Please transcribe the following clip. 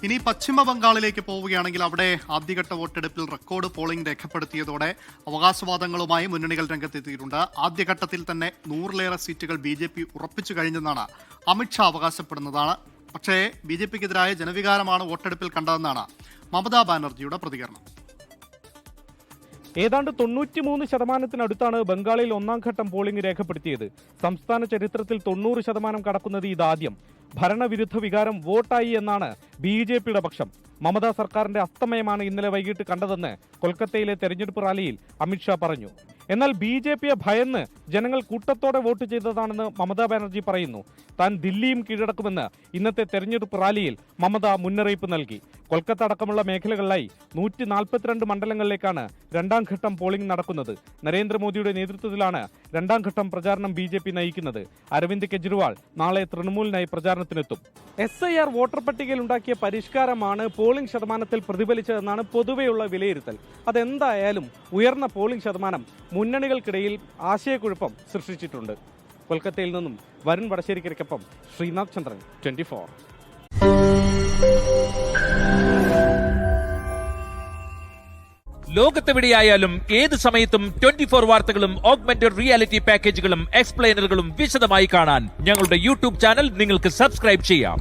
ഇനി പശ്ചിമ ബംഗാളിലേക്ക് പോവുകയാണെങ്കിൽ അവിടെ ആദ്യഘട്ട വോട്ടെടുപ്പിൽ റെക്കോർഡ് പോളിംഗ് രേഖപ്പെടുത്തിയതോടെ അവകാശവാദങ്ങളുമായി മുന്നണികൾ രംഗത്തെത്തിയിട്ടുണ്ട്. ആദ്യഘട്ടത്തിൽ തന്നെ 100-ലേറെ സീറ്റുകൾ BJP ഉറപ്പിച്ചു കഴിഞ്ഞെന്നാണ് അമിത്ഷാ അവകാശപ്പെടുന്നതാണ്. പക്ഷേ BJPക്കെതിരായ ജനവികാരമാണ് വോട്ടെടുപ്പിൽ കണ്ടതെന്നാണ് മമതാ ബാനർജിയുടെ പ്രതികരണം. ഏതാണ്ട് 93% ബംഗാളിൽ ഒന്നാം ഘട്ടം പോളിംഗ് രേഖപ്പെടുത്തിയത്. സംസ്ഥാന ചരിത്രത്തിൽ 90% കടക്കുന്നത് ഇതാദ്യം. ഭരണവിരുദ്ധ വികാരം വോട്ടായി എന്നാണ് BJPയുടെ പക്ഷം. മമതാ സർക്കാരിന്റെ അസ്തമയമാണ് ഇന്നലെ വൈകിട്ട് കണ്ടതെന്ന് കൊൽക്കത്തയിലെ തെരഞ്ഞെടുപ്പ് റാലിയിൽ അമിത്ഷാ പറഞ്ഞു. എന്നാൽ BJPയെ ഭയന്ന് ജനങ്ങൾ കൂട്ടത്തോടെ വോട്ട് ചെയ്തതാണെന്ന് മമതാ ബാനർജി പറയുന്നു. താൻ ദില്ലിയും കീഴടക്കുമെന്ന് ഇന്നത്തെ തെരഞ്ഞെടുപ്പ് റാലിയിൽ മമത മുന്നറിയിപ്പ് നൽകി. കൊൽക്കത്ത അടക്കമുള്ള മേഖലകളിലായി 142 മണ്ഡലങ്ങളിലേക്കാണ് രണ്ടാം ഘട്ടം പോളിംഗ് നടക്കുന്നത്. നരേന്ദ്രമോദിയുടെ നേതൃത്വത്തിലാണ് രണ്ടാം ഘട്ടം പ്രചാരണം BJP നയിക്കുന്നത്. അരവിന്ദ് കെജ്രിവാൾ നാളെ തൃണമൂലിനായി പ്രചാരണത്തിനെത്തും. SIR വോട്ടർ പട്ടികയിൽ ഉണ്ടാക്കിയ പരിഷ്കാരമാണ് പോളിംഗ് ശതമാനത്തിൽ പ്രതിഫലിച്ചതെന്നാണ് പൊതുവെയുള്ള വിലയിരുത്തൽ. അതെന്തായാലും ഉയർന്ന പോളിംഗ് ശതമാനം മുന്നണികൾക്കിടയിൽ ആശയക്കുഴപ്പം സൃഷ്ടിച്ചിട്ടുണ്ട്. കൊൽക്കത്തയിൽ നിന്നും വരുൺ വടശ്ശേരിക്കൊപ്പം ശ്രീനാഥ് ചന്ദ്രൻ, 24. ലോകത്തെവിടെയായാലും ഏത് സമയത്തും 24 വാർത്തകളും ഓഗ്മെന്റഡ് റിയാലിറ്റി പാക്കേജുകളും എക്സ്പ്ലെയിനറുകളും വിശദമായി കാണാൻ ഞങ്ങളുടെ YouTube ചാനൽ നിങ്ങൾക്ക് സബ്സ്ക്രൈബ് ചെയ്യാം.